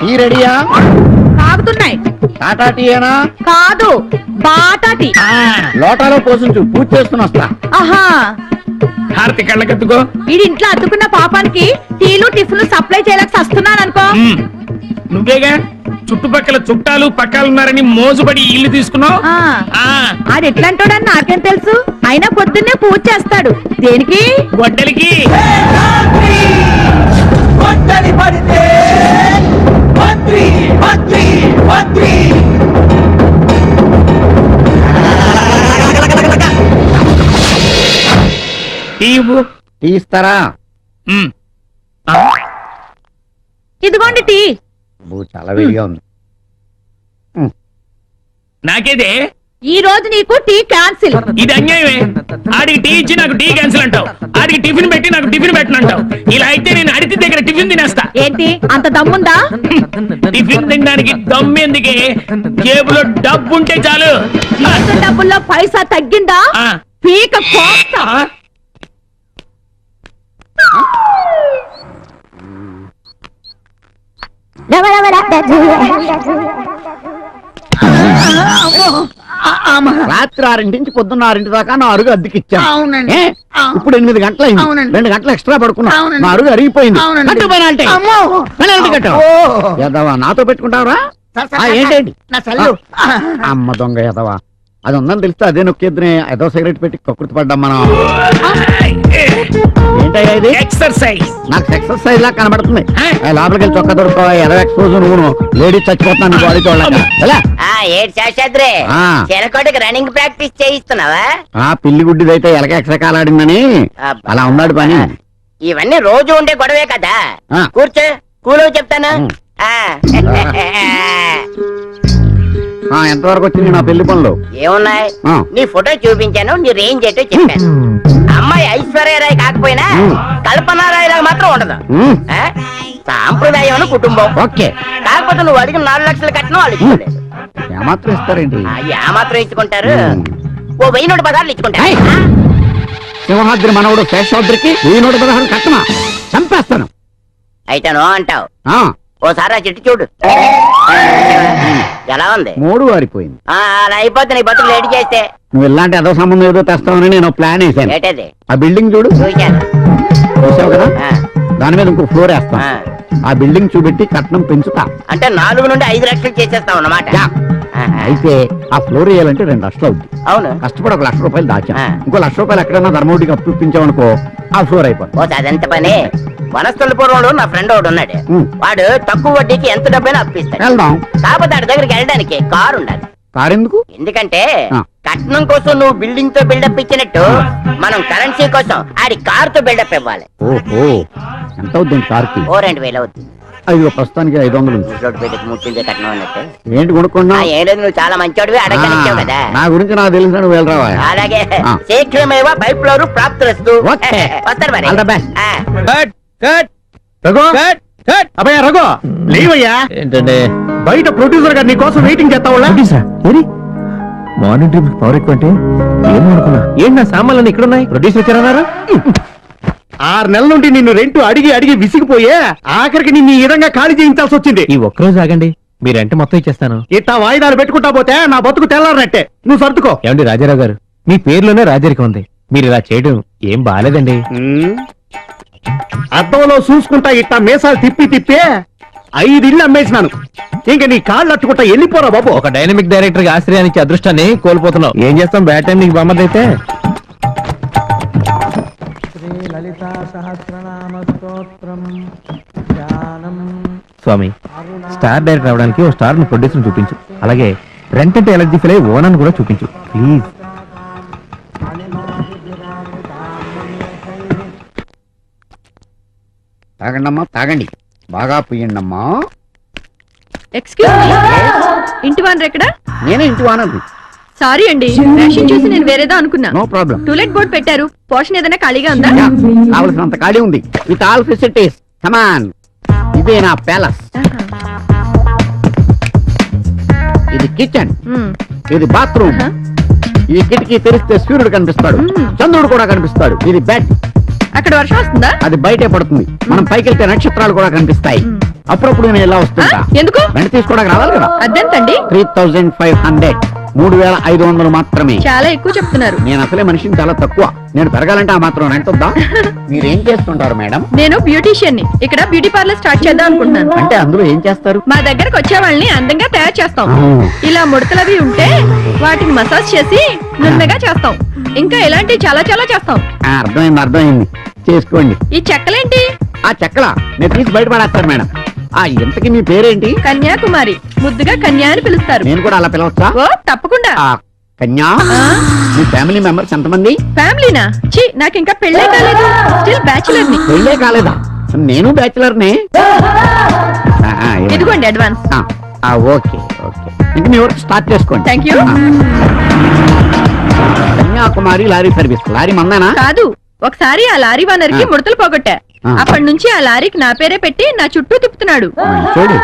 Tea రెడీయా? తాగుతున్నాయి. టాటా టీయేనా? కాదు, Bata tea. లోటాలో పోసించు, పూజ చేసుకుని వస్తా. ఆహా, హారతి కళ్ళకెత్తుకో. వీడి ఇంట్లో అద్దుకున్న పాపానికి టీలు టిఫిన్లు సప్లై చేయలేక వస్తున్నాను అనుకో. నువ్వేగా చుట్టుపక్కల చుట్టాలు పక్కాలున్నారని మోజుపడి ఇల్లు తీసుకున్నావు. ఆడు ఎట్లాంటోడని నాకేం తెలుసు. అయినా పొద్దున్నే పూజ చేస్తాడు. దేనికి? గొడ్డలికి. టీ ఇస్తారా? ఇదిగోండి టీ. చాలా వేడిగా ఉంది. నాకేదే ఈ రోజు నీకు టీ క్యాన్సిల్. ఇది అన్యాయమే. ఆడికి టీ ఇచ్చి నాకు టీ క్యాన్సిల్ అంటావు, ఆడికి టిఫిన్ పెట్టి నాకు టిఫిన్ పెట్టనంటావు. ఇలా అయితే నేను అడిగి దగ్గర టిఫిన్ తినేస్తా. ఏంటి అంత దమ్ముందా? టిఫిన్ తినడానికి దమ్ము ఎందుకే? జేబులో డబ్బు ఉంటే చాలు. జీతం డబ్బుల్లో పైసా తగ్గిందా? పీక కోస్తా. రాత్రి 6 నుంచి పొద్దున్న 6 దాకా నా అరుగు అద్దెకిచ్చాను. అవునండి. ఇప్పుడు 8 గంటలైంది. అవునండి. 2 గంటలు ఎక్స్ట్రా పడుకున్నా. అవునండి. నా అరుగు అరిగిపోయింది. అవునండి. కట్టు పెనాల్టీ. పెనాల్టీ కట్టు. యదవా, నాతో పెట్టుకుంటావరా? ఏంటండి నా సెల్లు. అమ్మ దొంగ యదవా. అది ఉందని తెలిస్తే అదే నొక్కేద్దునే. ఏదో సిగరెట్ పెట్టి కక్కుర్తి పడ్డాం మనం. ఏంటయ్యా ఇది? ఎక్సర్సైజ్. నాకు ఎక్సర్సైజ్ లా కనబడుతుంది. లోపలికి వెళ్ళి చొక్కా దొరుకుతావా? ఎదో ఎక్స్పోజ్ నువ్వు లేడీస్ చచ్చిపోతున్నాను బాడీ చూడలేక. ఏడు శాస్త్రి చిలకోటికి రన్నింగ్ ప్రాక్టీస్ చేయిస్తున్నావా? పిల్లి గుడ్డిదైతే ఎలక ఎక్సకాలాడిందని అలా ఉన్నాడు పని. ఇవన్నీ రోజు ఉండే గొడవే కదా. కూర్చో, కూలో చెప్తాను. ఎంతవరకు వచ్చింది నా పెళ్లి పనులు? ఏమున్నాయి? నీ ఫోటో చూపించాను, నీ రేంజ్ ఏంటో చెప్పాను. అమ్మాయి ఐశ్వర్యరాయ్ కాకపోయినా కల్పనారాయ్ లాగా మాత్రం ఉండదు. సాంప్రదాయం కుటుంబం. ఓకే. కాకపోతే నువ్వు అడిగిన 4 లక్షలు కట్టిన వాళ్ళు ఇచ్చుకోలేదు. ఏమాత్రం ఇస్తారేంటి? ఏమాత్రం ఇచ్చుకుంటారు? ఓ 1016 ఇచ్చుకుంటారు. సింహాద్రి మనవడు శేషాద్రికి 1016 కట్టమా? చంపేస్తాను. అయితే నో అంటావు. ఓసారి ఆ చెట్టు చూడు, ఎలా ఉంది? 3 వారిపోయింది. అలా అయిపోతే నీ బతుకు లేట్ చేస్తే. నువ్వు ఇలాంటి ఏదో సంబంధం ఏదో తెస్తావని నేను ప్లాన్ వేసాను. ఏంటది? ఆ బిల్డింగ్ చూడు. చూశాను. చూసావు కదా? దాని మీద ఇంకో ఫ్లోర్ వేస్తాం. ఆ బిల్డింగ్ చూపెట్టి కట్నం పెంచుతా. అంటే 4 నుండి 5 లక్షలు చేసేస్తావు అన్నమాట. అయితే ఆ ఫ్లోర్ వేయాలంటే 2 లక్షలు అవుతుంది. అవును. కష్టపడి 1 లక్ష రూపాయలు దాచా. ఇంకో 1 లక్ష రూపాయలు ఎక్కడైనా ధర్మోడికి అప్పించామనుకో ఆ ఫ్లోర్ అయిపోతుంది. అదెంత పని? వనస్థలపురంలో నా ఫ్రెండ్ ఒకడు ఉన్నాడు. వాడు తక్కువ వడ్డీకి ఎంత డబ్బైనా అప్పిస్తాడు. వెళ్దాం. కాకపోతే వాడి దగ్గరికి వెళ్ళడానికి కారు ఉండాలి. కారు ఎందుకు? ఎందుకంటే కట్నం కోసం నువ్వు బిల్డింగ్ తో బిల్డప్ ఇచ్చినట్టు మనం కరెన్సీ కోసం ఆడి కార్ తో బిల్డప్ ఇవ్వాలి. ఓహో, ఎంత అవుతుంది కార్కి? 2000 అవుతుంది. అయ్యో, ప్రస్తుతానికి 500 ఉంది. పెట్టి ముట్టించే కట్నం అన్నట్టు. ఏంటి కొనుక్కున్నా? ఏం లేదు, నువ్వు చాలా మంచివాడివి, అడగలిచ్చావు కదా. నా గురించి నాకు తెలిసిన నువ్వు వెళ్ళరావా? అలాగే శీఘ్రమేవా పైప్ లోరు ప్రాప్తులస్తూ. వస్తారు మరి. అబ్బాయి రఘు, లేవయ్యా. ఏంటంటే బయట ప్రొడ్యూసర్ గారు నీ కోసం వెయిటింగ్ చేస్తా. మార్నింగ్ ట్రిప్ పవర్ ఎక్కువ అంటే ఏమనుకున్నా? ఏంటి నా సామాన్లు ఇక్కడ ఉన్నాయి? ప్రొడ్యూసర్ వచ్చారన్నారు. 6 నెలల నుండి నిన్ను రెంట్ అడిగి అడిగి విసిగిపోయే ఆఖరికి నిన్ను ఈ విధంగా ఖాళీ చేయించాల్సి వచ్చింది. ఈ ఒక్కరోజు ఆగండి, మీరు రెంట్ మొత్తం ఇచ్చేస్తాను. ఇట్టా వాయిదాలు పెట్టుకుంటా పోతే నా బతుకు తెల్లారనట్టే. నువ్వు సర్దుకో. ఏమండి రాజారావు గారు, మీ పేరులోనే రాజరికం ఉంది. మీరు ఇలా చేయడం ఏం బాలేదండి. అద్దంలో చూసుకుంటా ఇట్టా మీసాలు తిప్పి తిప్పే 5 ఇళ్ళు అమ్మేసినాను. ఇంకా నీ కాళ్ళు అట్టుకుంటా వెళ్ళిపోరా బాబు. ఒక డైనమిక్ డైరెక్టర్ కి ఆశ్రయానికి అదృష్టాన్ని కోల్పోతున్నావు. ఏం చేస్తాం, బ్యాడ్ టైం నీకు బొమ్మదైతే. స్వామి, స్టార్ డైరెక్టర్ అవడానికి ఓ స్టార్ ని ప్రొడ్యూసర్ చూపించు. అలాగే రెంట్ అంటే ఎలర్జీ ఫీల్ అయ్యి ఓనర్ కూడా చూపించు ప్లీజ్. తాగండమ్మా, తాగండి, బాగా పుయ్యండమ్మా. ఎక్స్క్యూజ్ మీ, ఇంటి వానర్ ఎక్కడ? నేనే ఇంటి వానరు. సారీ అండి, రేషన్ చూసి నేను వేరేదో అనుకున్నా. No problem. టూలెట్ బోర్డ్ పెట్టారు, పోర్షన్ ఏదైనా ఖాళీగా ఉందా? కావలసినంత ఖాళీ ఉంది, విత్ ఆల్ ఫెసిలిటీస్. కమాన్, ఇదే నా ప్యాలెస్. ఇది కిచెన్, ఇది బాత్రూమ్. ఈ కిటికీ తెరిస్తే సూర్యుడు కనిపిస్తాడు, చంద్రుడు కూడా కనిపిస్తాడు. ఇది బెడ్. అక్కడ వర్షం వస్తుందా? అది బయటే పడుతుంది. మనం పైకి వెళ్తే నక్షత్రాలు కూడా కనిపిస్తాయి. అప్పుడప్పుడు నేను ఇలా వస్తుంటా. ఎందుకు రెంట్ తీసుకోవడానికి రావాలి కదా. అద్దెంతండి 3500 3500 మాత్రమే. చాలా ఎక్కువ చెప్తున్నారు. నేను అసలే మనిషిని చాలా తక్కువ. నేను పెరగాలంటే ఆ మాత్రం రెంట్ వద్దా? మీరేం చేస్తుంటారు మేడం? నేను బ్యూటీషియన్ ని. ఇక్కడ బ్యూటీ పార్లర్ స్టార్ట్ చేద్దాం అనుకుంటున్నాను. అంటే అందులో ఏం చేస్తారు? మా దగ్గరకు వచ్చే వాళ్ళని అందంగా తయారు చేస్తాం. ఇలా ముడతలవి ఉంటే వాటిని మసాజ్ చేసి నున్నగా చేస్తాం. ఇంకా ఇలాంటివి చాలా చాలా చేస్తాం. అర్థమైంది చేసుకోండి. ఈ చెక్కలేంటి? ఆ చెక్కల నేను తీసి బయట పడేస్తాను మేడం. ఆ ఇంతకి మీ పేరేంటి? కన్యాకుమారి. ముద్దుగా కన్యా అని పిలుస్తారు. నేను కూడా అలా పిలవచ్చా? ఓ తప్పకుండా. ఆ కన్యా, ఆ? మీ ఫ్యామిలీ మెంబర్స్ ఎంతమంది? ఫ్యామిలీనా? ఛీ, నాకు ఇంకా పెళ్ళే కాలేదు. స్టిల్ బ్యాచులర్ ని. పెళ్ళే కాలేదా? నేను బ్యాచులర్నే. ఇదిగోండి అడ్వాన్స్. ఓకే ఓకే, ఇంక మీ వర్క్ స్టార్ట్ చేసుకోండి. Thank you. Kanyakumari lorry service. Lorry మందేనా? కాదు, ఒకసారి ఆ లారీ ఓనర్ కి ముడతలు పోగొట్టా. అప్పటి నుంచి ఆ లారీకి నా పేరే పెట్టి నా చుట్టూ తిప్పుతున్నాడు. చూడు.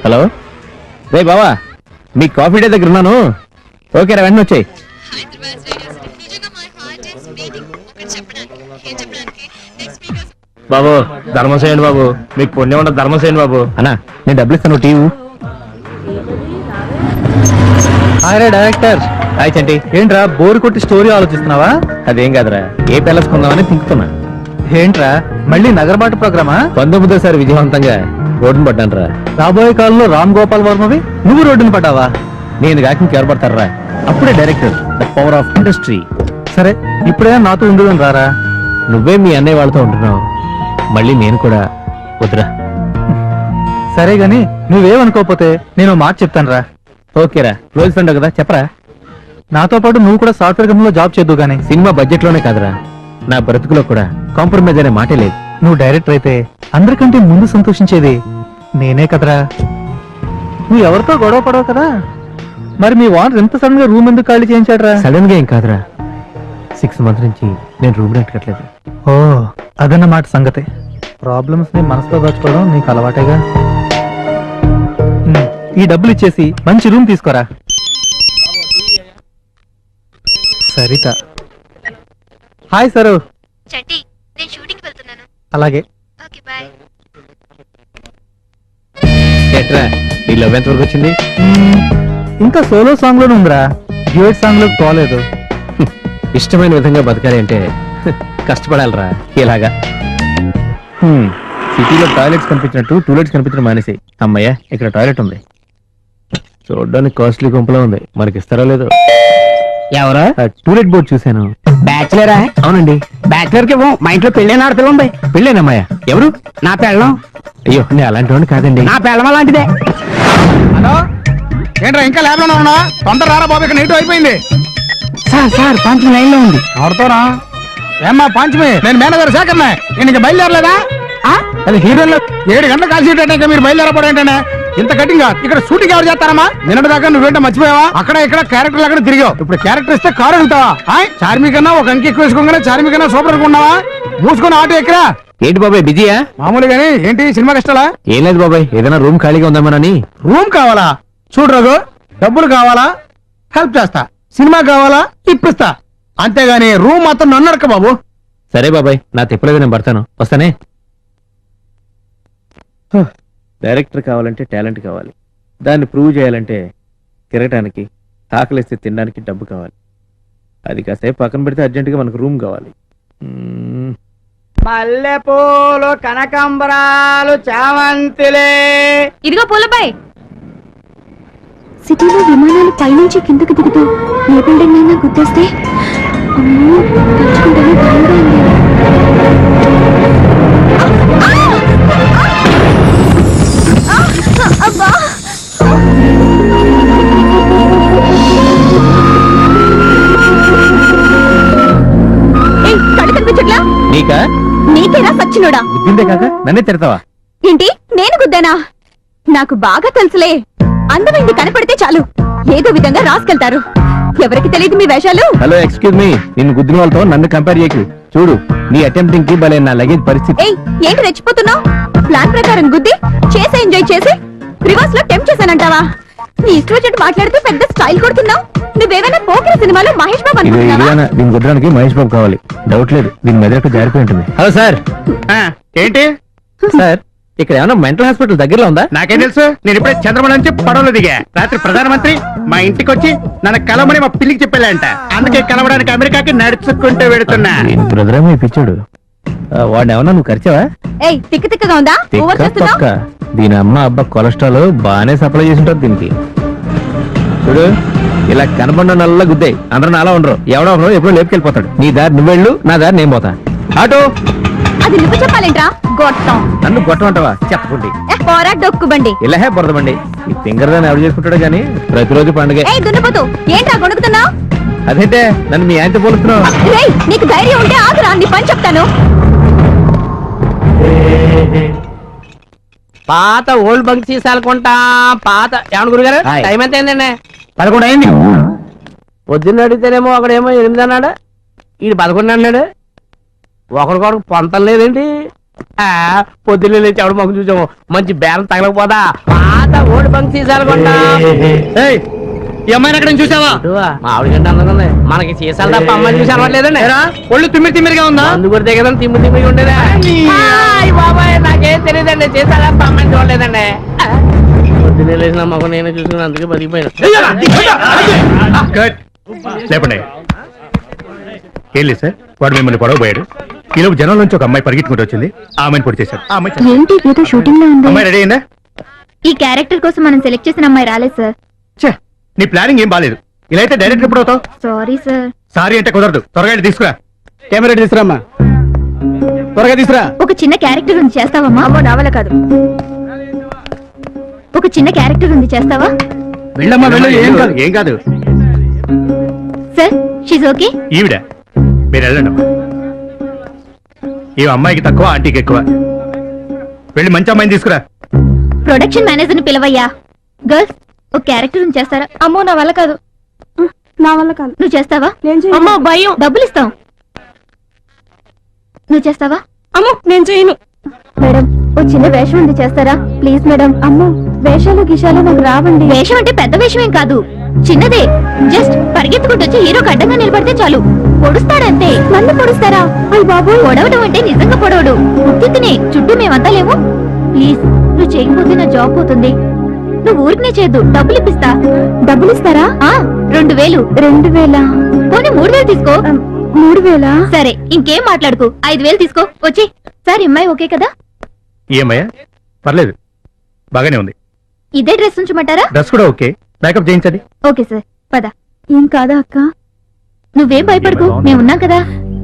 హలో రే బావా, మీ కాఫీ డే దగ్గర ఉన్నాను. ఓకే రా, వెంటనే వచ్చాయి. బాబు ధర్మం చేయండి బాబు, మీకు పుణ్యం ఉండదు. ధర్మం చేయండి బాబు. అన్నా నేను డబ్బులు ఇస్తాను, టీవీ. హాయ్ రా డైరెక్టర్. హాయ్ చంటి. ఏంట్రా బోర్ కొట్టి స్టోరీ ఆలోచిస్తున్నావా? అదేం కాదురా, ఏ ప్యాలెస్ కొందామని తింటున్నా. ఏంట్రా మళ్ళీ నగరబాటు ప్రోగ్రామా? 19సారి విజయవంతంగా రోడ్డును పడ్డాను రా. రాబోయే కాలంలో రామ్ గోపాల్ వర్మవి నువ్వు రోడ్డును పడ్డావా? నేను కాక ఇంకెవరు పడతారా? అప్పుడే director, the power of industry. సరే ఇప్పుడే నాతో ఉండదని రారా. నువ్వే మీ అన్నయ్య వాళ్ళతో ఉంటున్నావు, మళ్ళీ నేను కూడా వద్దురా. సరే గాని నువ్వేమనుకోకపోతే నేను మాట చెప్తాను రా. ఓకేరా, క్లోజ్ ఫ్రెండ్ కదా, చెప్పరా. నాతో పాటు నువ్వు కూడా సాఫ్ట్వేర్ కంపెనీలో జాబ్ చేద్దు గానీ సినిమా బడ్జెట్ లోనే కాదురా, నా బ్రతుకులో కూడా కాంప్రమైజ్ అనే మాటే లేదు. నువ్వు డైరెక్టర్ అయితే అందరికంటే ముందు సంతోషించేది నేనే కదరా. నువ్వు ఎవరితో గొడవ పడవు కదా, మరి మీ వాన్ ఎంత సడన్ గా రూమ్ ఎందుకు ఖాళీ చేయించాడరా? సడన్ గా ఏం కాదురా, 6 months నుంచి నేను రూమ్ రెంట్ కట్టలేదు. ఓ అదన్నమాట సంగతి. ప్రాబ్లమ్స్ ని మనసులో దాచుకోవడం నీకు అలవాటేగా. ఈ డబ్బులు ఇచ్చేసి మంచి రూమ్ తీసుకోరా. సరిత. Hi sir. చంటి, నేను షూటింగ్ వెళ్తున్నాను. అలాగే. Okay bye. ఎట్రా నీ లవ్ ఎంత వరకు వచ్చింది? ఇంకా సోలో సాంగ్ లోనే ఉందిరా, డ్యూయట్ సాంగ్ లోకి పోలేదు. ఇష్టమైన విధంగా బతకాలి అంటే కష్టపడాలరా. ఇలాగా సిటీలో టాయిలెట్స్ కనిపించినట్టు టూలెట్స్ కనిపించడం మానేసి. అమ్మయ్య, ఇక్కడ టాయిలెట్ ఉంది. చూడడానికి కాస్ట్లీ గుంపులో ఉంది, మనకి ఇస్తారో లేదో. ఎవరు? టూలెట్ బోర్డ్ చూశాను. బ్యాచులరా? అవునండి. బ్యాచులర్ కి మా ఇంట్లో పెళ్ళైన ఆడపిల్ల ఉంది. పెళ్ళేనమ్మాయ? ఎవరు? నా పెళ్ళం. అయ్యో, నేను అలాంటి వాడిని కాదండి. నా పెళ్ళం అలాంటిదే. హలో, ఏంట్రా ఇంకా ల్యాబ్ లోనే ఉన్నా? తొందర రారా బాబు, ఇక్కడ నెగిటివ్ అయిపోయింది. సార్ పంచం లైన్ లో ఉంది. ఎవరితోనా? ఏమ్మా పంచమి, నేను మేనేజర్ శేఖర్నే. నేను ఇంకా బయలుదేరలేదా? అది హీరోలో 7 గంటలు కాల్సి ఇంకా మీరు బయలుదేరపోవడం ఏంటనే ఇంత కటింగ్? ఇక్కడ షూటింగ్ ఎవరు చేస్తారమ్మా? నిన్నటి దాకా నువ్వేంటో మర్చిపోయావా? అక్కడ ఇక్కడ క్యారెక్టర్ అక్కడ తిరిగావు. ఇప్పుడు క్యారెక్టర్ ఇస్తే కారు అడుగుతావా? చార్మి కన్నా ఒక అంకి ఎక్కువ వేసుకోగానే చార్మి కన్నా సూపర్ అనుకున్నావా? మూసుకొని ఆటో ఎక్కరా. ఏంటి బాబాయ్ బిజీయా? మామూలుగానే. ఏంటి సినిమా కష్టాలా? ఏం లేదు బాబాయ్, ఏదైనా రూమ్ ఖాళీగా ఉందామనని. రూమ్ కావాలా? చూడు రఘు, డబ్బులు కావాలా? హెల్ప్ చేస్తా. సినిమా కావాలా? ఇప్పిస్తా. అంతేగాని రూమ్ మాత్రం నన్ను అడక బాబు. సరే బాబాయ్, నా తిప్పలేదు, నేను పడతాను. వస్తానే. డైరెక్టర్ కావాలంటే టాలెంట్ కావాలి, దాన్ని ప్రూవ్ చేయాలంటే తిరగటానికి, ఆకలిస్తే తినడానికి డబ్బు కావాలి. అది కాసేపు పక్కన పెడితే అర్జెంటుగా మనకు రూమ్ కావాలి. మల్లెపూలు, కనకాంబరాలు, చామంతిలే. ఇదిగో పూలబాయ్. సిటీలో విమానాలు పైనుంచి కిందకు దిగుతూ ఏ బిల్డింగ్ అయినా గుర్తొస్తే అమ్మో, తలుచుకుంటేనే భయంగా ఉంది. అబ్బా! కళ్ళు కనిపించట్లా? నీకా? నీకేనా సచ్చినోడా? బుద్ధిందే కాక నన్నే తిడతావా? ఏంటి, నేను గుద్దానా? నాకు బాగా తెలుసులే, అందమైంది కనపడితే చాలు ఏదో విధంగా రాసుకెళ్తారు. ఎవరికి తెలియదు మీ వేషాలు. హలో, ఎక్స్క్యూజ్ మీ, నిన్ను గుద్దిన వాళ్ళతో నన్ను కంపేర్ చేయకు. చూడు, నీ అటెంప్టింగ్ కి భలే నా లగేజ్ పరిస్థితి. ఏయ్, ఏంటి రెచ్చిపోతున్నావు? ప్లాన్ ప్రకారం గుద్ది చేసి ఎంజాయ్ చేసి రివర్స్ లో టెంప్ చేశానంటావా? నీ ఇష్టం వచ్చినట్టు మాట్లాడుతూ పెద్ద స్టైల్ కొడుతున్నావు. నువ్వేమైనా పోకిరి సినిమాలో మహేష్ బాబు అనుకుంటున్నావా? దీని కుదరానికి మహేష్ బాబు కావాలి. డౌట్ లేదు, దీని మెదడు జారిపోయి ఉంటుంది. Hello sir. ఏంటి సార్, ఇక్కడ ఏమైనా మెంటల్ హాస్పిటల్ దగ్గరలో ఉందా? నాకేం తెలుసు, నేను ఇప్పుడే చంద్రబాబు నుంచి పడవలో దిగా. రాత్రి ప్రధానమంత్రి మా ఇంటికి వచ్చి నన్ను కలవమని మా పిల్లికి చెప్పాలంట. అందుకే కలవడానికి అమెరికాకి నడుచుకుంటూ వెడుతున్నా. బ్రదర్ పిచ్చాడు. వాడిని ఏమన్నా నువ్వు ఖర్చావా? ఏయ్ తిక్క తిక్కగా ఉందా? ఓవర్ చేస్తున్నావు. దీని అమ్మ అబ్బా కొలెస్ట్రాల్ బాగానే సప్లై చేసి ఉంటుంది దీనికి. చూడు, ఇలా కనబడిన నల్ల గుద్దాయి. అందరూ అలా ఉండరు. ఎవడో ఒకరు ఎప్పుడో లేపుకెళ్ళిపోతాడు. నీ దారి నువ్వెళ్ళు, నా దారి నేను పోతా. ఆటో అది నువ్వు చెప్పాలేంట్రా గొట్టం. నన్ను కొట్టమంటావా? చెప్పండి. పోరా డొక్కుబండి. ఇలా బురదమండి. ఈ ఫింగర్ దాన్ని ఎవరు చేసుకుంటాడో గానీ ప్రతిరోజు పండుగ. ఏయ్ దున్నపోతు, ఏంట్రా గొడుగుతున్నావు? అదేంటే నన్ను మీ ఆయనతో పోలుస్తున్నావు? రేయ్ నీకు ధైర్యం ఉంటే ఆగురా, నీ పని చెప్తాను. పాత ఓల్డ్ బంక్ సీసాలు కొంటా. పాత ఏమన్నా గురుగారు హాయ్. టైం ఎంత అయిందండి? 11 అయింది. పొద్దున్న అడిగితేనేమో ఒకడేమో 8 అన్నాడు, ఈడు 11 అన్నాడు. ఒకరికొకరు పొంతం లేదండి. పొద్దున్న లేచి ఎవడు మొక్క చూసాము, మంచి బేరం తగలకపోదా. పాత ఓల్డ్ బంక్ సీసాలు కొంటా. ఈ అమ్మాయిని ఎక్కడ చూసావా? మా ఆవిడ కంటే అందరం ఉంది. మనకి సీసాలు తప్ప అమ్మాయి చూసి అలవాట్లేదండి. ఒళ్ళు తిమ్మిరిగా ఉందా? మందు కొడితే కదా తిమ్మి తిమ్మి ఉండేదా. హాయ్ బాబాయ్, నాకేం తెలియదండి. సీసాలు తప్ప అమ్మాయిని చూడలేదండి. పొద్దున్న లేచిన మొక్క నేను చూసుకుని అందుకే బతికిపోయాను. లేపండి. ఏం లేదు సార్, వాడు మిమ్మల్ని పొడవబోయాడు. ఈలోపు జనం నుంచి ఒక అమ్మాయి పరిగెత్తుకుంటూ వచ్చింది. ఆ అమ్మాయిని పొడి చేశాడు. ఆ అమ్మాయి చచ్చింది. ఏంటి ఏదో షూటింగ్ లో ఉంది. అమ్మాయి రెడీ అయిందా? ఈ క్యారెక్టర్ కోసం మనం సెలెక్ట్ చేసిన అమ్మాయి రాలేదు సార్. ఛే, నీ ప్లానింగ్ ఏం బాలేదు. ఇలా అయితే డైరెక్ట్ ఎప్పుడు అవుతావు? Sorry sir. సారీ అంటే కుదరదు. త్వరగా వెళ్ళి తీసుకురా. కెమెరా తీసుకురామ్మా, త్వరగా తీసుకురా. ఒక చిన్న క్యారెక్టర్ ఉంది చేస్తావమ్మా? అమ్మో నా వల్ల కాదు. ఒక చిన్న క్యారెక్టర్ ఉంది చేస్తావా? వెళ్ళమ్మా వెళ్ళు. ఏం కాదు. Sir she's okay. ఈవిడ మీరు వెళ్ళండి అమ్మా. ఈ అమ్మాయికి తక్కువ, ఆంటీకి ఎక్కువ. వెళ్ళి మంచి అమ్మాయిని తీసుకురా. ప్రొడక్షన్ మేనేజర్ ని పిలవయ్యా. గర్ల్స్ ఒక క్యారెక్టర్ ఉంది చేస్తారా? అమ్మో నా వల్ల కాదు. నా వల్ల కాదు. నువ్వు చేస్తావా? అమ్మో భయం. డబ్బులు ఇస్తాం. నువ్వు చేస్తావా? అమ్మో నేను చేయను. మేడం ఓ చిన్న వేషం ఉంది చేస్తారా? Please madam. అమ్మో వేషాలు గిషాలు నాకు రావండి. వేషం అంటే పెద్ద వేషం ఏం కాదు, చిన్నదే. జస్ట్ పరిగెత్తుకుంటూ వచ్చి హీరోకి అడ్డంగా నిలబడితే చాలు. పొడుస్తాడంతే. నన్ను పొడుస్తారా? అయ్య బాబు, పొడవడం అంటే నిజంగా పొడవడు. ఉత్తినే చుట్టూ మేమంతా లేవు. ప్లీజ్ నువ్వు చేయకపోతే నా జాబ్ పోతుంది. నువ్వు ఊరికనే చేయద్దు, డబ్బులు ఇప్పిస్తా. డబ్బులు ఇస్తారా? 2000. 2000? పోనీ 3000 తీసుకో. 3000? సరే ఇంకేం మాట్లాడుకో. 5000 తీసుకో. వచ్చి సార్ అమ్మాయి ఓకే కదా? ఏమయ్యా పర్లేదు, బాగానే ఉంది. ఇదే డ్రెస్ ఉంచమంటారా? డ్రెస్ కూడా ఓకే. మేకప్ చేయించండి. ఓకే సార్ పద. ఏం కాదా అక్క? నువ్వేం భయపడకు, మేమున్నాం కదా.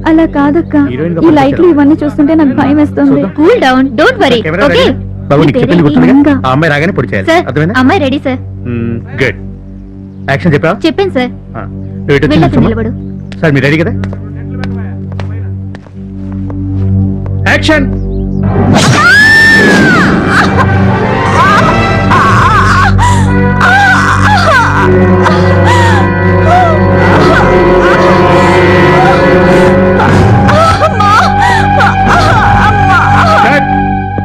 అలా కాదక్క, హీరోయిన్ గా ఈ లైట్లు ఇవన్నీ చూస్తుంటే నాకు భయం వేస్తుంది. Cool down, don't worry. Camera okay ready? బాబు నీకు చెప్పింది గుర్తుందిగా? ఆ అమ్మాయి రాగానే పొడి చేయాలి. సార్ అర్థమైందా? అమ్మాయి రెడీ సార్. గుడ్. యాక్షన్ చెప్పావా? చెప్పాను సార్. నువ్వు ఇటు వచ్చి వెళ్ళక నిల్చోమ్మా. నిలబడు. సార్ మీరు రెడీ కదా? యాక్షన్.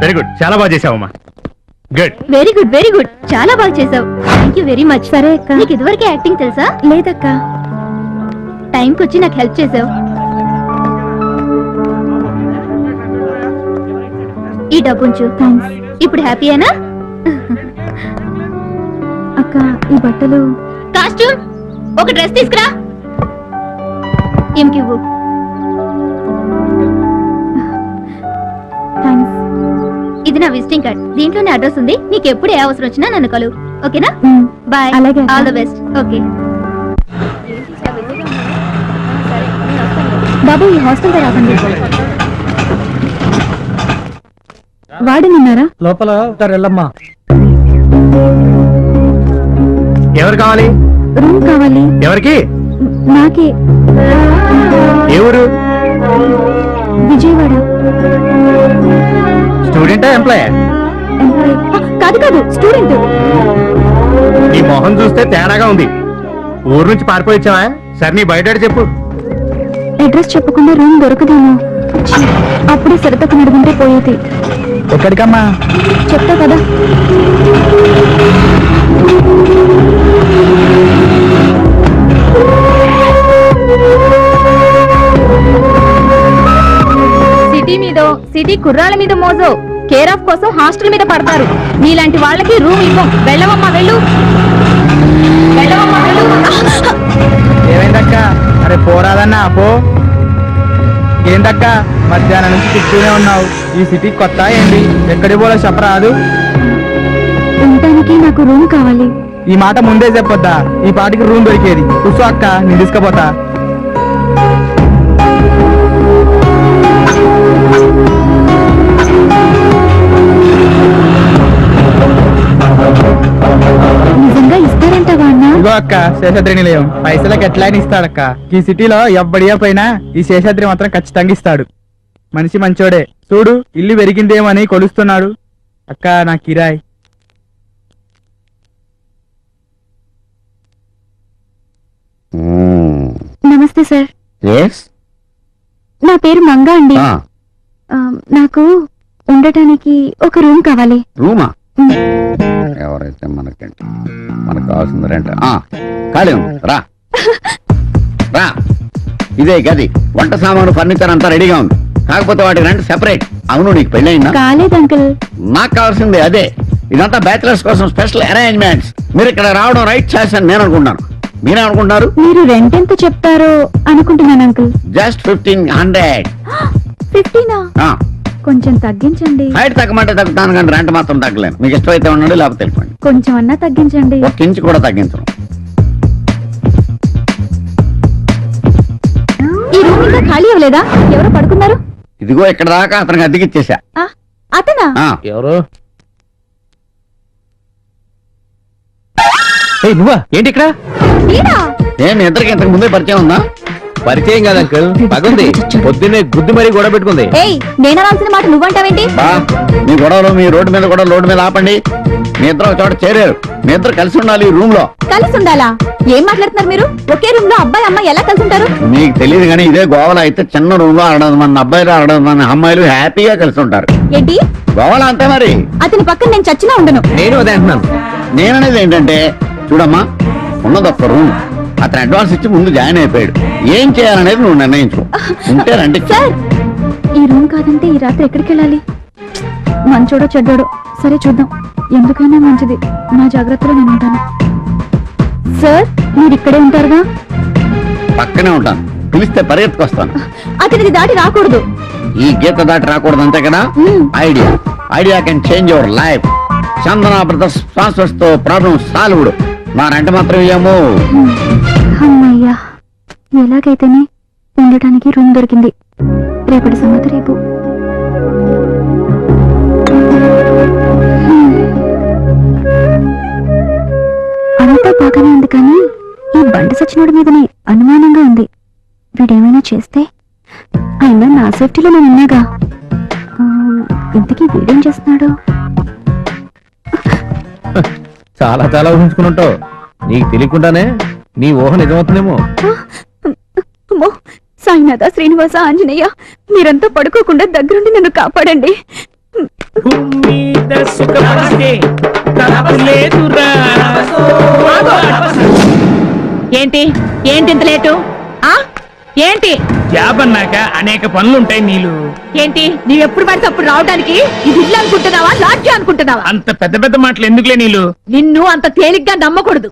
వెరీ గుడ్, చాలా బాగా చేసావమ్మా. Good. Very good very good, చాలా బాగా చేసావు. Thank you very much. సరే అక్క. నీకు ఇదివరకే యాక్టింగ్ తెలుసా? లేదక్క. టైంకి వచ్చి నాకు హెల్ప్ చేసావు. ఈ డబ్బు ఉంచు. థ్యాంక్స్. ఇప్పుడు హ్యాపీయేనా? అక్క ఈ బట్టలు. కాస్ట్యూమ్ ఒక డ్రెస్ తీసుకురా. ఏమికివ్వు. థ్యాంక్స్. ఇది నా విజిటింగ్ కార్డ్. దీంట్లోనే అడ్రస్ ఉంది. నీకు ఎప్పుడు ఏ అవసరం వచ్చినా నన్ను కలువు. ఓకేనా? బాయ్. అలాగే. All the best. ఓకే బాబు, ఈ హాస్టల్ దగ్గర రాకండి. వాడినున్నారా? లోపల వెళ్ళమ్మా. ఎవరు కావాలి? రూమ్ కావాలి. ఎవరికి? నాకే. ఏ ఊరు? విజయవాడ. స్టూడెంటా ఎంప్లాయ్? ఎంప్లాయీ. కాదు కాదు, స్టూడెంట్. నీ మొహం చూస్తే తేడాగా ఉంది. ఊరు నుంచి పారిపోయి వచ్చావా? సరే నీ బయట చెప్పు. అడ్రస్ చెప్పకుండా రూమ్ దొరకదేమో. ఛీ, అప్పుడే సరితకు నడుగుంటే పోయేది. ఎక్కడికమ్మా? చెప్తా కదా. సిటీ మీదో సిటీ కుర్రాళ్ళ మీద మోజో కేర్ ఆఫ్ కోసం హాస్టల్ మీద పడతారు. నీలాంటి వాళ్ళకి రూమ్ ఇవ్వం. వెళ్ళవమ్మా వెళ్ళు. వెళ్ళవమ్మా వెళ్ళు. ఏమైందక్క? అరే పోరాదన్నా పో. ఏందక్క మధ్యాహ్నం నుంచి తిట్టుతూనే ఉన్నావు? ఈ సిటీ కొత్త ఏంటి? ఎక్కడికి పోలే చెప్పరాదు? ఉండటానికి నాకు రూమ్ కావాలి. ఈ మాట ముందే చెప్పొద్దా? ఈ పాటికి రూమ్ దొరికేది. కూర్చో అక్క, నేను తీసుకుపోతా. నిజంగా ఇస్తారంటావా అన్న? ఇగో అక్క శేషాద్రి నిలయం. పైసలకు ఎట్లా అని ఇస్తాడక్క. ఈ సిటీలో ఎవ్వడియా పైన ఈ శేషాద్రి మాత్రం ఖచ్చితంగా ఇస్తాడు. మనిషి మంచోడే. చూడు ఇల్లు పెరిగిందేమని కొలుస్తున్నాడు. అక్క నా కిరాయ్. నమస్తే సార్. నా పేరు మంగా అండి. నాకు ఉండటానికి ఒక రూమ్ కావాలి. రూమా? ఎవరైతే మనకేంటి, మనకు కావాల్సింది రెంట్. ఖాళీ ఉంది, రా రా. ఇదే గది, వంట సామాను, ఫర్నిచర్ అంతా రెడీగా ఉంది. కాకపోతే వాటి రెంట్ సెపరేట్. అవును, నీకు పెళ్ళయిందా? కాలేదు అంకుల్. నాకు కావాల్సింది అదే. ఇదంతా బ్యాచిలర్స్ కోసం స్పెషల్ అరేంజ్మెంట్స్. మీరు ఇక్కడ రావడం రైట్ చాయిస్ అని నేను అనుకుంటాను. మీరేమనుకుంటారు? మీరు రెంట్ ఎంత చెప్తారో అనుకుంటున్నాను అంకుల్. జస్ట్ 1500. 15? కొంచెం తగ్గించండి. హైట్ తగ్గమంటే తగ్గుతాను, కానీ రెంట్ మాత్రం తగ్గలేను. మీకు ఇష్టమైతే ఉండండి, లేకపోతే వెళ్ళిపోండి. కొంచెం అన్నా తగ్గించండి. ఒక ఇంచు కూడా తగ్గించను. ఈ రూమ్ ఇంకా ఖాళీ అవ్వలేదా? ఎవరు పడుకున్నారు? ఇదిగో ఇక్కడ దాకా అతనికి అద్దెకిచ్చేసా. అతనా? ఎవరు? నువ్వా? ఏంటి ఇక్కడ? నేను ఇద్దరికి ఇంతకు ముందే పరిచయం ఉందా? పరిచయం కాదు అంకుల్, పగుంది. పొద్దున్నే గుద్దు మరీ గొడవ పెట్టుకుంది. ఏయ్, నేనరాల్సిన మాట నువ్వంటావేంటి? బా, మీ గొడవలు మీ రోడ్డు మీద కూడా రోడ్డు మీద ఆపండి. మీ ఇద్దరు ఒక చోట చేరారు. మీ ఇద్దరు కలిసి ఉండాలి ఈ రూమ్ లో. కలిసి ఉండాలా? ఏం మాట్లాడుతున్నారు మీరు? ఒకే రూమ్ లో అబ్బాయి అమ్మాయి ఎలా కలిసి ఉంటారు? మీకు తెలియదు కానీ ఇదే గోవాలో అయితే చిన్న రూమ్ లో 600 మంది అబ్బాయిలు 600 మంది అమ్మాయిలు హ్యాపీగా కలిసి ఉంటారు. ఏంటి? గోవాలో అంతే మరి. అతని పక్కన నేను చచ్చినా ఉండను. నేను అదే అంటున్నాను. నేననేది ఏంటంటే, చూడమ్మా, ఉన్నది ఒక్క రూమ్. అతను అడ్వాన్స్ ఇచ్చి ముందు జాయిన్ అయిపోయాడు. ఏం చేయాలనేది నువ్వు నిర్ణయించు. ఉంటే రండి. సార్, ఈ రూమ్ కాదంటే ఈ రాత్రి ఎక్కడికి వెళ్ళాలి? మంచోడో చెడ్డోడో సరే చూద్దాం. ఎందుకైనా మంచిది, నా జాగ్రత్తలో నేను ఉంటాను. సార్, మీరు ఇక్కడే ఉంటారుగా? పక్కనే ఉంటాను. పిలిస్తే పరిగెత్తుకొస్తాను. అతనిది దాటి రాకూడదు. ఈ గీత దాటి రాకూడదు, అంతే కదా? Idea can change your life. Chandana brothers sponsors తో ప్రాబ్లం సాల్వ్డ్. నా రెంట్ మాత్రం ఏమో. అమ్మయ్యా, ఎలాగైతేనే ఉండటానికి రూమ్ దొరికింది. రేపటి సంగతి రేపు. అంతా బాగానే ఉంది, కానీ ఈ బండి సచ్చినోడి మీదనే అనుమానంగా ఉంది. వీడేమైనా చేస్తే అయినా నా సేఫ్టీలో నేను ఉన్నాగా. ఇంతకీ వీడేం చేస్తున్నాడు? చాలా చాలా ఊహించుకున్నట్టావు. నీకు తెలియకుండానే నీ ఊహ నిజమవుతుందేమో. అమ్మో, సాయినాథ, శ్రీనివాస, ఆంజనేయ, మీరంతా పడుకోకుండా దగ్గరుండి నన్ను కాపాడండి. భూమి మీద సుఖపడితే తప్పు లేదురా. ఏంటి ఏంటి ఇంత లేటు? ఏంటి? జాబ్ అన్నాక అనేక పనులుంటాయి నీళ్ళు. ఏంటి నీవు ఎప్పుడు పడితే అప్పుడు రావడానికి ఇది ఇల్లు అనుకుంటున్నావా, లాడ్జి అనుకుంటున్నావా? అంత పెద్ద పెద్ద మాటలు ఎందుకులే నీళ్ళు. నిన్ను అంత తేలిగ్గా నమ్మకూడదు.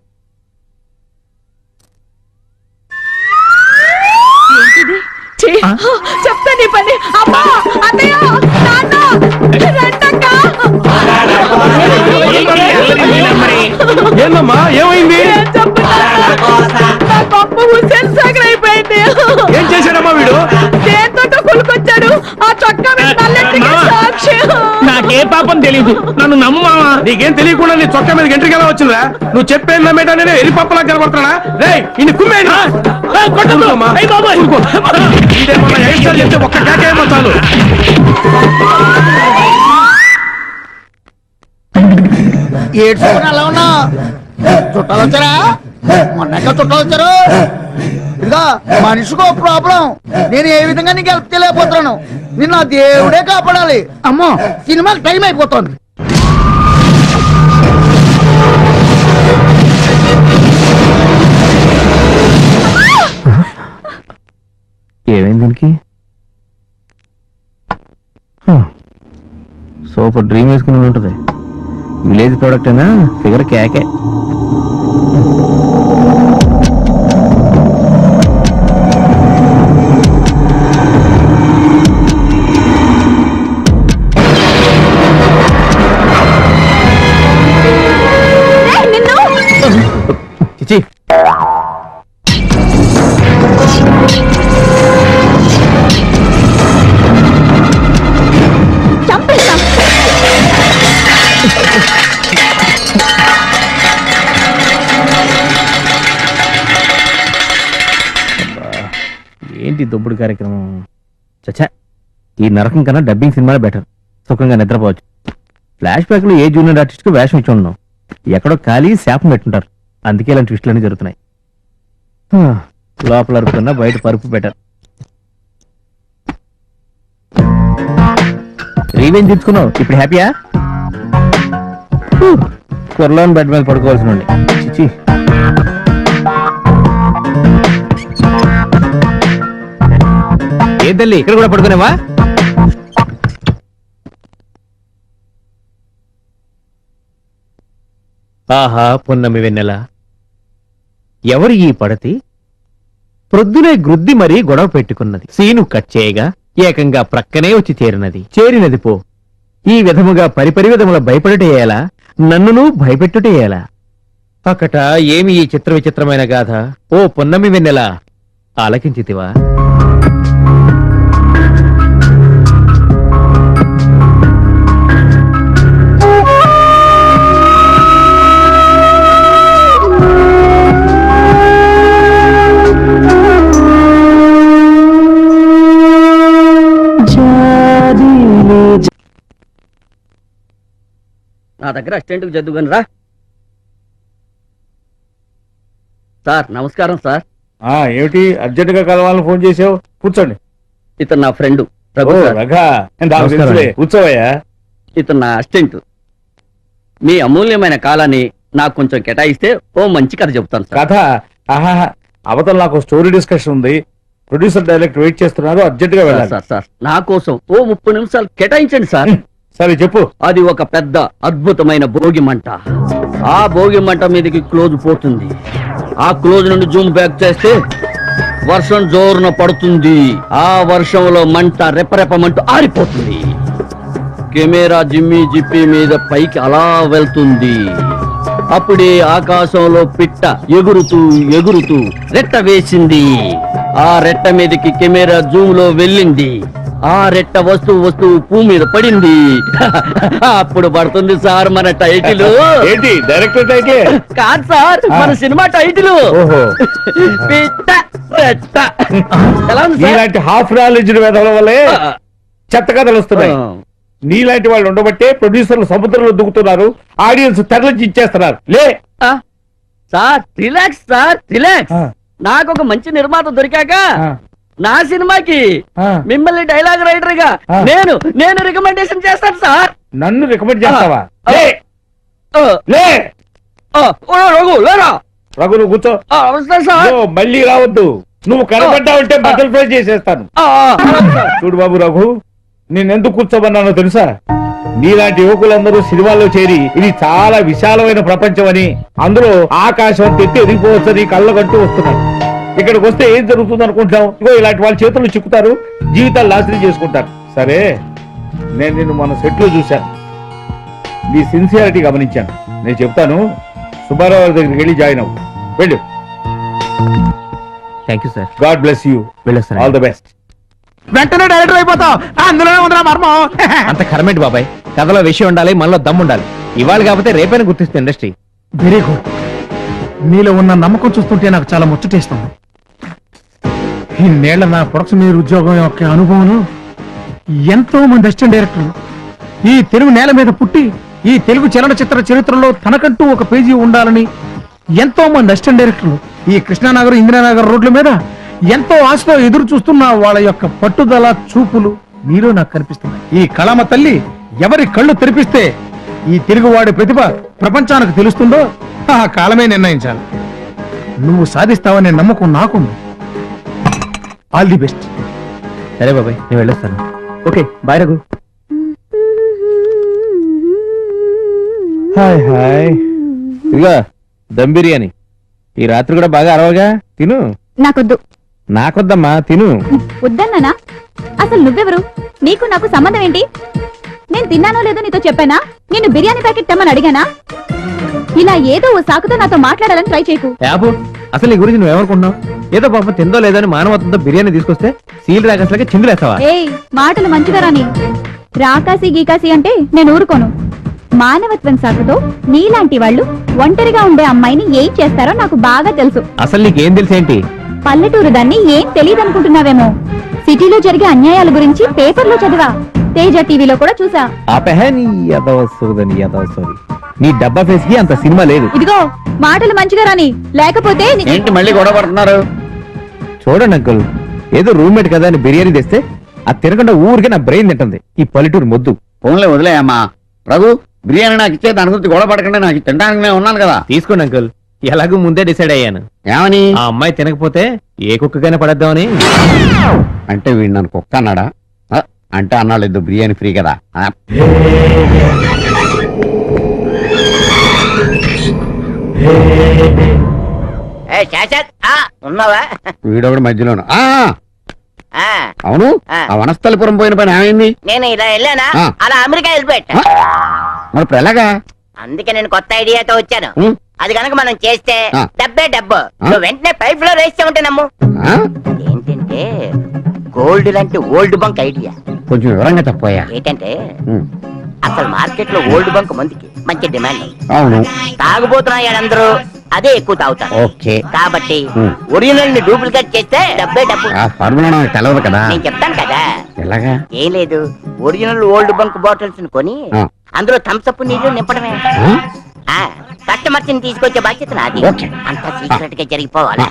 చెప్తా నీ పని. అమ్మా, అన్నయ్య, నాన్న, రండక్కా. ఏందమ్మా ఏమైంది? నా గొప్ప హుస్సేన్ సాగర్ అయిపోయింది. ఏం చేశాడమ్మా వీడు? దేంతో కొనుకొచ్చాడు ఆ చొక్కా మీద నల్లెత్తికి సాక్షి. నాకే పాపం తెలీదు, నన్ను నమ్ము మావా. నీకేం తెలియకుండా నీ చొక్కా మీద గంటకి ఎలా వచ్చిందా? నువ్వు చెప్పేది నమ్మేటనే ఎరి పప్పలా కనబడుతున్నా. రే ఇన్ని కుమ్మేనా? చెప్తే ఒక్క కేకేమో చాలు. ఏడ్చుకుని అలా ఉన్నా చుట్టాలు వచ్చారా? మొన్న చుట్టాలు వచ్చారు. ఇదిగా మనిషికో ప్రాబ్లం. నేను ఏ విధంగా నీకు హెల్ప్ చేయలేకపోతున్నాను. నిన్న దేవుడే కాపాడాలి. అమ్మో, సినిమాకి టైం అయిపోతుంది. ఏమైంది దీనికి? సూపర్ డ్రీమ్ వేసుకుని ఉంటుంది. విలేజ్ ప్రోడక్ట్ అయినా ఫిగర్ కేకే. చిచి, చంపేస్తా. ఏంటి దొబ్బుడు కార్యక్రమం? చచ్చా, ఈ నరకం కన్నా డబ్బింగ్ సినిమానే బెటర్. సుఖంగా నిద్రపోవచ్చు. ఫ్లాష్ బ్యాక్ లో ఏ జూనియర్ ఆర్టిస్ట్ కు వేషం ఇచ్చి ఉన్నాం. ఎక్కడో ఖాళీ శాపం పెట్టుంటారు. అందుకే ఇలాంటి ట్విస్టులన్నీ జరుగుతున్నాయి. లోపల అరుపుకున్నా బయట పరుపు బెటర్. రీవెంజ్ తెచ్చుకున్నావు, ఇప్పుడు హ్యాపీయా? కుర్రలోని బెడ్ మీద పడుకోవాల్సిన చిచి. ఏ తల్లి, ఇక్కడ కూడా పడుకునేవా? ఆహా పున్నమి వెన్నెల, ఎవరు ఈ పడతి? ప్రొద్దునే గ్రుద్ది మరీ గొడవ పెట్టుకున్నది. సీను కట్ చేయగా ఏకంగా ప్రక్కనే వచ్చి చేరినది పో. ఈ విధముగా పరిపరి విధముల భయపడటేయాలా, నన్నును భయపెట్టుటేయాలా? అకట ఏమి ఈ చిత్ర విచిత్రమైన గాథ? ఓ పున్నమి వెన్నెల, ఆలకించితివా? నా దగ్గర అసిస్టెంట్కి చదువుకొని రా. సార్ నమస్కారం సార్. ఏమిటి అర్జెంట్ గా కలవాలని ఫోన్ చేసావు? కూర్చోండి. ఇతను నా ఫ్రెండ్ కూర్చోవయ్యా. ఇతను నా అసిస్టెంట్. మీ అమూల్యమైన కాలాన్ని నాకు కొంచెం కేటాయిస్తే ఓ మంచి కథ చెప్తాను సార్. కథ? ఆహా, అవతల నాకు స్టోరీ డిస్కషన్ ఉంది. ప్రొడ్యూసర్ డైరెక్టర్ వెయిట్ చేస్తున్నారు, అర్జెంట్ గా వెళ్ళాలి. సార్ సార్ నా కోసం ఓ 30 నిమిషాలు కేటాయించండి సార్. సరే చెప్పు. అది ఒక పెద్ద అద్భుతమైన భోగి మంట. ఆ భోగి మంట మీదకి క్లోజ్ పోతుంది. ఆ క్లోజ్ నుండి జూమ్ బ్యాక్ చేస్తే వర్షం జోరున పడుతుంది. ఆ వర్షంలో మంట రెపరెపమంటూ ఆరిపోతుంది. కెమెరా జిమ్మి జిప్పి మీద పైకి అలా వెళ్తుంది. అప్పుడే ఆకాశంలో పిట్ట ఎగురుతూ ఎగురుతూ రెట్ట వేసింది. ఆ రెట్ట మీదకి కెమెరా జూమ్ లో వెళ్ళింది. ఆ రెట్ట వస్తువు పువ్వు మీద పడింది. అప్పుడు పడుతుంది సార్ మన టైటిల్. ఏంటి డైరెక్టర్ టైటిల్? కాదు సార్, మన సినిమా టైటిల్ పిట్ట రెట్ట. ఎలా ఉంది సార్? నీలాంటి హాఫ్ నాలెడ్జ్ వెదవల వల్లే చెత్త కథలు వస్తున్నాయి. నీలాంటి వాళ్ళు ఉండబట్టే ప్రొడ్యూసర్లు సముద్రంలో దుక్కుతున్నారు, ఆడియన్స్ తెరలించి ఇచ్చేస్తున్నారు. లే సార్ రిలాక్స్ సార్ రిలాక్స్. నాకు ఒక మంచి నిర్మాత దొరికాక నా సినిమాకి మిమ్మల్ని డైలాగ్ రైటర్ గా నేను రికమెండేషన్ చేస్తాను సార్. నన్ను రికమెండ్ చేస్తావా? రఘు లేరా? రఘు నువ్వు కూర్చో. సార్ మళ్ళీ రావద్దు. నువ్వు కనబడ్డావంటే బట్టలు ఫ్రై చేసేస్తాను. చూడు బాబు రఘు, నేనెందుకు కూర్చోమన్నానో తెలుసా? నీలాంటి యువకులందరూ సినిమాల్లో చేరి ఇది చాలా విశాలమైన ప్రపంచం అని, అందులో ఆకాశం తెట్టి ఎదిగిపోవచ్చని కళ్ళకంటూ వస్తున్నారు. ఇక్కడికి వస్తే ఏం జరుగుతుంది అనుకుంటాం? ఇగో ఇలాంటి వాళ్ళ చేతులు చిక్కుతారు, జీవితాలు నాశనం చేసుకుంటారు. సరే, నేను నిన్ను మన సెట్ లో చూశాను, నీ సిన్సియారిటీ గమనించాను. నేను చెప్తాను, సుబ్బారావు గారి దగ్గరికి వెళ్ళి జాయిన్ అవ్వు. వెళ్ళు. Thank you sir. God bless you. వెళ్ళొస్తాను. All the best. వెంటనే డైరెక్టర్ అయిపోతావు, అందులోనే ఉందిరా మర్మం. అంత కరమేంటి బాబాయ్, కథలో విషయం ఉండాలి, మనలో దమ్ము ఉండాలి. ఇవాళ కాకపోతే రేపైనా గుర్తిస్తుంది ఇండస్ట్రీ. Very good. నీలో ఉన్న నమ్మకం చూస్తుంటే నాకు చాలా ముచ్చటేస్తుంది. ఇన్నేళ్ల నా ప్రొడక్షన్ మీద ఉద్యోగం యొక్క అనుభవం, ఎంతో మంది అసిస్టెంట్ డైరెక్టర్లు ఈ తెలుగు నేల మీద పుట్టి ఈ తెలుగు చలనచిత్ర చరిత్రలో తనకంటూ ఒక పేజీ ఉండాలని ఎంతో మంది అసిస్టెంట్ డైరెక్టర్లు ఈ కృష్ణానగర్ ఇందిరానగర్ రోడ్ల మీద ఎంతో ఆశతో ఎదురు చూస్తున్న వాళ్ళ యొక్క పట్టుదల చూపులు నీలో నాకు కనిపిస్తున్నాయి. ఈ కళామ తల్లి ఎవరి కళ్ళు తెరిపిస్తే ఈ తెలుగువాడి ప్రతిభ ప్రపంచానికి తెలుస్తుందో ఆ కాలమే నిర్ణయించాలి. నువ్వు సాధిస్తావనే నమ్మకం నాకుంది. All the best. సరే బాబాయ్ నేను వెళ్ళొస్తాను. Okay bye Raghu. Hi hi. ఇదిగా దమ్ బిర్యానీ ఈ రాత్రి కూడా బాగా అరవగా తిను. నాకొద్దు. నాకొద్దమ్మా తిను. వద్దన్నానా? అసలు నువ్వెవరు? నీకు నాకు సంబంధం ఏంటి? నేను తిన్నానో లేదో నీతో చెప్పానా? నేను బిర్యానీ ప్యాకెట్ తెమ్మని అడిగానా? ఇలా ఏదో ఓ సాకుతో నాతో మాట్లాడాలని ట్రై చేయకు. యాబు అసలు నీ గురించి నువ్వేమనుకుంటున్నావు? ఏదో పాపం తిందో లేదో అని మానవత్వంతో బిర్యానీ తీసుకొస్తే సీల్ రాకసలకి చిందులేస్తావా? ఏయ్, మాటలు మంచిగా రాని. రాకాసి గీకాసి అంటే నేను ఊరుకోను. మానవత్వం సాకుతో నీలాంటి వాళ్ళు ఒంటరిగా ఉండే అమ్మాయిని ఏం చేస్తారో నాకు బాగా తెలుసు. అసలు నీకేం తెలుసేంటి? పల్లెటూరు దాన్ని ఏం తెలియదనుకుంటున్నావేమో. సిటీలో జరిగే అన్యాయాల గురించి పేపర్లో చదివా, తేజ టీవీలో కూడా చూసా. ఆపహే నీ యదవసోదని యదవసోది. నీ డబ్బా ఫేస్ కి అంత సినిమా లేదు. ఇదిగో మాటలు మంచిగా రాని, లేకపోతే ఏంటి మళ్ళీ గొడవ పడుతున్నారు? చూడండి అంకుల్, ఏదో రూమ్మేట్ కదా అని బిర్యానీ తెస్తే అది తినకుండా ఊరికే నా బ్రెయిన్ తింటుంది. ఈ పల్లెటూరు మొద్దు. ఫోన్లే వదిలేయమ్మా. రఘు బిర్యానీ నాకు ఇచ్చే, దాని గురించి గొడవ పడకుండా నాకు తినడానికి నేను ఉన్నాను కదా. తీసుకోండి అంకుల్. ఎలాగూ ముందే డిసైడ్ అయ్యాను. ఏమని? ఆ అమ్మాయి తినకపోతే ఏ కుక్కగానే పడేద్దామని. అంటే వీడు నన్ను కుక్క అన్నాడా? అంటే అన్నాళ్ళు ఇద్దరు బిర్యానీ ఫ్రీ కదా. ఉన్నావా? వీడొకటి మధ్యలోను. ఆ, అవును, ఆ వనస్థలిపురం పోయిన పని ఏమైంది? నేను ఇలా వెళ్ళానా, ఆ. అలా అమెరికా వెళ్ళిపోయా. మరి ఇప్పుడు ఎలాగా? అందుకే నేను కొత్త ఐడియాతో వచ్చాను. ఉం? అది కనుక మనం చేస్తే ఆ. డబ్బే డబ్బు. ఆ. నువ్వు వెంటనే పైప్ లో వేస్తే ఉంటే నమ్ము. ఆ? ఏంటంటే గోల్డ్ లాంటి ఓల్డ్ బంక్ ఐడియా. కొంచెం వివరంగా చెప్పోయా. ఏంటంటే అసలు మార్కెట్ లో ఓల్డ్ బంక్ మందుకి మంచి డిమాండ్ ఉంది. అవును. తాగుబోతున్నాయాలందరూ అదే ఎక్కువ తాగుతారు. ఓకే. కాబట్టి ఉం. ఒరిజినల్ ని డూప్లికేట్ చేస్తే డబ్బే డబ్బు. ఆ ఫార్ములా నాకు తెలవదు కదా. నేను చెప్తాను కదా. ఎలాగా? ఏం లేదు, ఒరిజినల్ ఓల్డ్ బంక్ బాటిల్స్ ని కొని ఆ. అందులో థమ్స్అప్ నీళ్లు నింపడమే. ఆ? కస్టమర్స్ ని తీసుకొచ్చే బాధ్యత నాది. ఓకే. అంత సీక్రెట్ గా జరిగిపోవాలి.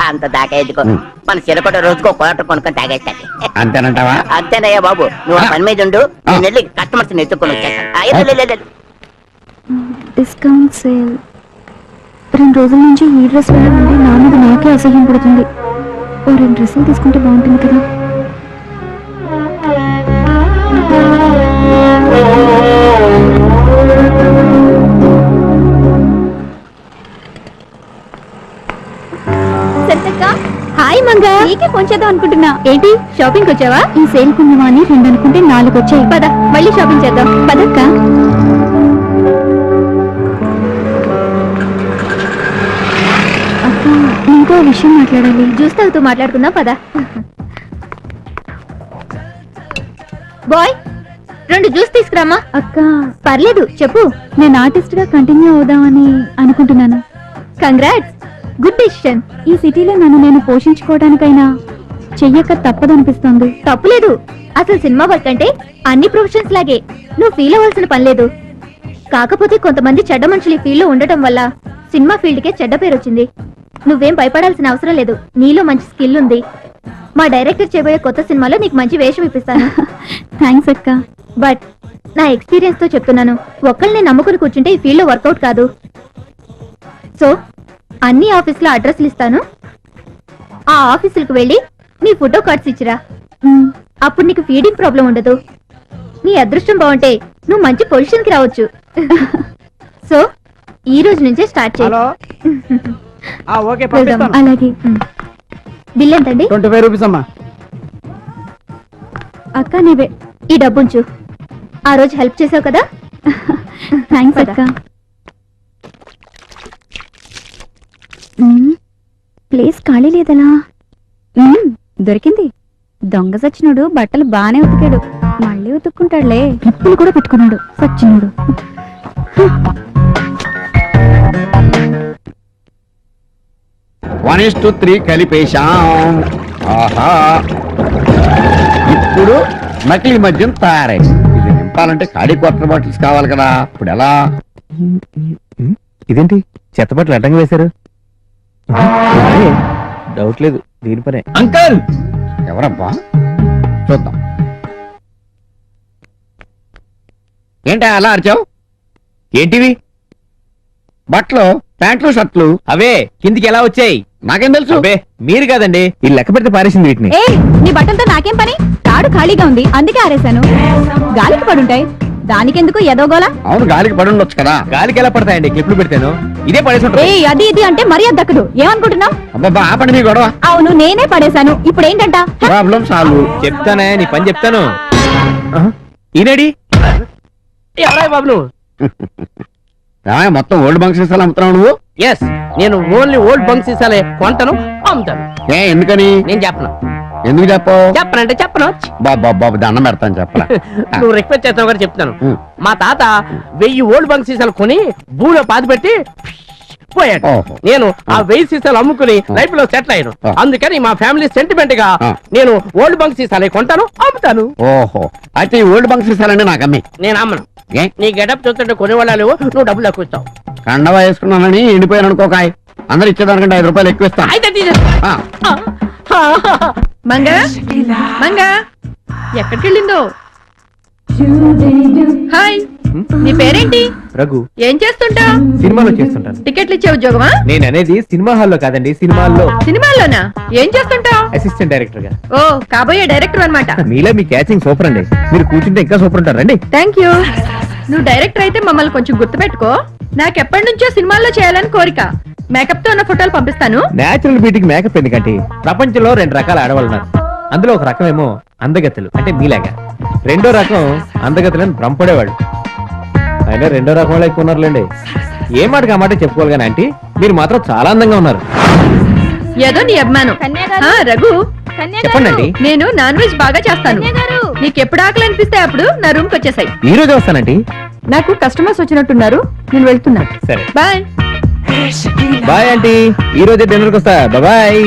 అంత దాకా ఎందుకో, ఉం. మన చిరకొట రోజుకో కోట కొనుక్కొని తాగేస్తాది. అంతేనంటావా? అంతేనయ్యా బాబు, నువ్వు ఆ పని మీద ఉండు. నేను వెళ్ళి కస్టమర్స్ ని ఎత్తుకొని వచ్చేస్తాను. Discount sale. 2 రోజుల నుంచి ఈ డ్రెస్ వేయమంటే నా మీద నాకే అసహ్యం పడుతుంది. ఓ 2 డ్రెస్సులు తీసుకుంటే బాగుంటుంది కదా. హాయ్ మంగ, నీకే ఫోన్ చేద్దాం అనుకుంటున్నా. ఏంటి షాపింగ్ వచ్చావా? ఈ సేల్ కుందామా అని 2 అనుకుంటే 4 వచ్చాయి. పద మళ్ళీ షాపింగ్ చేద్దాం. పదక్క. అక్క, ఇంకో విషయం మాట్లాడాలి. జ్యూస్ తాగుతూ మాట్లాడుకుందాం. పద. బాయ్ 2 జ్యూస్ తీసుకురామా. అక్క పర్లేదు చెప్పు. నేను ఆర్టిస్ట్ గా కంటిన్యూ అవుదామని అనుకుంటున్నాను. Congrats, good decision. ఈ సిటీలో నన్ను నేను పోషించుకోవడానికైనా చెయ్యక తప్పదనిపిస్తుంది. తప్పులేదు. అసలు సినిమా వర్క్ అంటే అన్ని ప్రొఫెషన్స్ లాగే. నువ్వు ఫీల్ అవ్వాల్సిన పని లేదు. కాకపోతే కొంతమంది చెడ్డ మనుషులు ఈ ఫీల్డ్ లో ఉండటం వల్ల సినిమా ఫీల్డ్ కే చెడ్డ పేరు వచ్చింది. నువ్వేం భయపడాల్సిన అవసరం లేదు. నీలో మంచి స్కిల్ ఉంది. మా డైరెక్టర్ చేయబోయే కొత్త సినిమాలో నీకు మంచి వేషం ఇప్పిస్తాను. థ్యాంక్స్ అక్క. బట్ నా ఎక్స్పీరియన్స్ తో చెప్తున్నాను, ఒక్కళ్ళని నమ్ముకుని కూర్చుంటే ఈ ఫీల్డ్ లో వర్కౌట్ కాదు. సో అన్ని ఆఫీసులో అడ్రస్లు ఇస్తాను. ఆ ఆఫీసులకు వెళ్ళి నీ ఫోటో కార్డ్స్ ఇచ్చిరా. అప్పుడు నీకు ఫీడింగ్ ప్రాబ్లం ఉండదు. నీ అదృష్టం బాగుంటే నువ్వు మంచి పొజిషన్ కి రావచ్చు. సో ఈ రోజు నుంచే స్టార్ట్ చేయి. ఓకే అలాగే. బిల్ ఎంతండి? 25 రూపీస్ అమ్మా. అక్క నీవే ఈ డబ్బుంచు. ఆ రోజు హెల్ప్ చేసావు కదా. థ్యాంక్స్ అక్క. ప్లేస్ ఖాళీ లేదలా. దొరికింది. దొంగ సచ్చినోడు బట్టలు బానే ఉతికాడు, మళ్ళీ ఉతుక్కుంటాడులే. క్లిప్పులు కూడా పెట్టుకున్నాడు సచ్చినోడు. 1:3 కలిపేశాం. ఆహా, ఇప్పుడు నకిలీ మద్యం తయారైంది. ఇది నింపాలంటే ఖాళీ క్వార్టర్ బాటిల్స్ కావాలి కదా. ఇప్పుడు ఎలా? ఇదేంటి చెత్త బట్టలు అడ్డంగా వేశారు? డౌట్ లేదు, దీని పనే. అంకల్ ఎవరబ్బా? చూద్దాం. ఏంటా అలా అరిచావు? ఏంటివి? బట్టలు ప్యాంట్లు షర్ట్లు అవే కిందికి ఎలా వచ్చాయి? నాకేం తెలుసు? అబ్బే మీరు కాదండి, ఈ లెక్క పెడితే పారేసింది వీటిని. ఏ నీ బట్టలతో నాకేం పని? తాడు ఖాళీగా ఉంది అందుకే ఆరేశాను. గాలికి పడుంటాయి, దానికెందుకు ఎదోగోలా? అవును, గాలికి పడి ఉండొచ్చు కదా. గాలికి ఎలా పడతాయండి? క్లిప్లు పెడతాను, ఇదే పడేసి ఏ ఉంటుంది. అది ఇది అంటే మర్యాద దక్కదు. ఏమనుకుంటున్నావు? అబ్బాబా ఆపండి మీ గొడవ. అవును నేనే పడేశాను, ఇప్పుడు ఏంటంట? Problem solve. చెప్తానే, నీ పని చెప్తాను. ఈనాడి ఎవరాయి బాబు నువ్వు? మొత్తం ఓల్డ్ బంక్ సీసాలు అమ్ముతున్నావు నువ్వు? ఎస్, నేను ఓన్లీ ఓల్డ్ బంక్ సీసాలే కొంటాను, అమ్ముతాను. ఏ ఎందుకని? నేను చెప్పను. ఎందుకు చెప్పవు? చెప్పనంటే చెప్పను. బాబు దండం పెడతాను చెప్పరా. నువ్వు రిక్వెస్ట్ చేస్తావు కూడా చెప్తాను. ఉం. మా తాత 1000 ఓల్డ్ బంక్ సీసాలు కొని భూమిలో పాతి పెట్టి పోయాడు. ఓహో. నేను ఆ 1000 సీసాలు అమ్ముకుని లైఫ్ లో సెటిల్ అయ్యాను. ఆ. అందుకని మా ఫ్యామిలీ సెంటిమెంట్ గా ఆ. నేను ఓల్డ్ బంక్ సీసాలే కొంటాను, అమ్ముతాను. ఓహో, అయితే ఈ ఓల్డ్ బంక్ సీసాలండి నాకు అమ్మి. నేను అమ్మను. ఏ నీ గెటప్ చూస్తుంటే కొనేవాళ్ళు లేవు, నువ్వు డబ్బులు ఎక్కువ ఇస్తావు. కండవా వేసుకున్నానని ఎండిపోయాను అనుకోకాయ్. అందరు ఇచ్చేదానికంటే 5 రూపాయలు ఎక్కువ ఇస్తాను. అయితే తీసేసుకో. ఆ, మంగ మంగ ఎక్కడికి వెళ్ళిందో? హాయ్, నీ పేరేంటి? రఘు, ఏం చేస్తుంటా? సినిమాలో చేస్తుంటాను. టికెట్లు ఇచ్చే ఉద్యోగమా? నేను అనేది సినిమా హాల్లో కాదండి, సినిమాల్లో సినిమాల్లోనా? ఏం చేస్తుంటావు? అసిస్టెంట్ డైరెక్టర్ గా. ఓ, కాబోయే డైరెక్టర్ అన్నమాట. మీలో మీ క్యాచింగ్ సూపర్ అండి. మీరు కూర్చుంటే ఇంకా సూపర్ ఉంటారు రండి. Thank you. నువ్వు డైరెక్టర్ అయితే మమ్మల్ని కొంచెం గుర్తుపెట్టుకో. నాకు ఎప్పటి నుంచో సినిమాల్లో చేయాలని కోరిక. మేకప్ తో ఉన్న ఫోటోలు పంపిస్తాను. నేచురల్ బ్యూటీకి మేకప్ ఎందుకంటే ప్రపంచంలో 2 రకాల ఆడవాళ్ళు ఉన్నారు. అందులో ఒక రకం ఏమో అందగత్తెలు, అంటే మీలాగా. రెండో రకం అందగత్తెలను భ్రమపడేవాళ్ళు. అయినా రెండో రకం వాళ్ళు ఎక్కువ ఉన్నారులేండి. ఏ మాటకి ఆ మాట చెప్పుకోవాలి కానీ ఆంటీ, మీరు మాత్రం చాలా అందంగా ఉన్నారు. ఏదో నీ అభిమానం. కన్యా గారు. ఆ, రఘు, చెప్పండి ఆంటీ. నేను నాన్ వెజ్ బాగా చేస్తాను. కన్యా గారు. నీకు ఎప్పుడు ఆకలి అనిపిస్తే అప్పుడు నా రూమ్ కి వచ్చేసాయి. ఈ రోజు వస్తానండి. నాకు కస్టమర్స్ వచ్చినట్టున్నారు, నేను వెళ్తున్నా. సరే, బాయ్. Bye aunty. ఈ రోజే డిన్నర్కి వస్తా. బాయ్.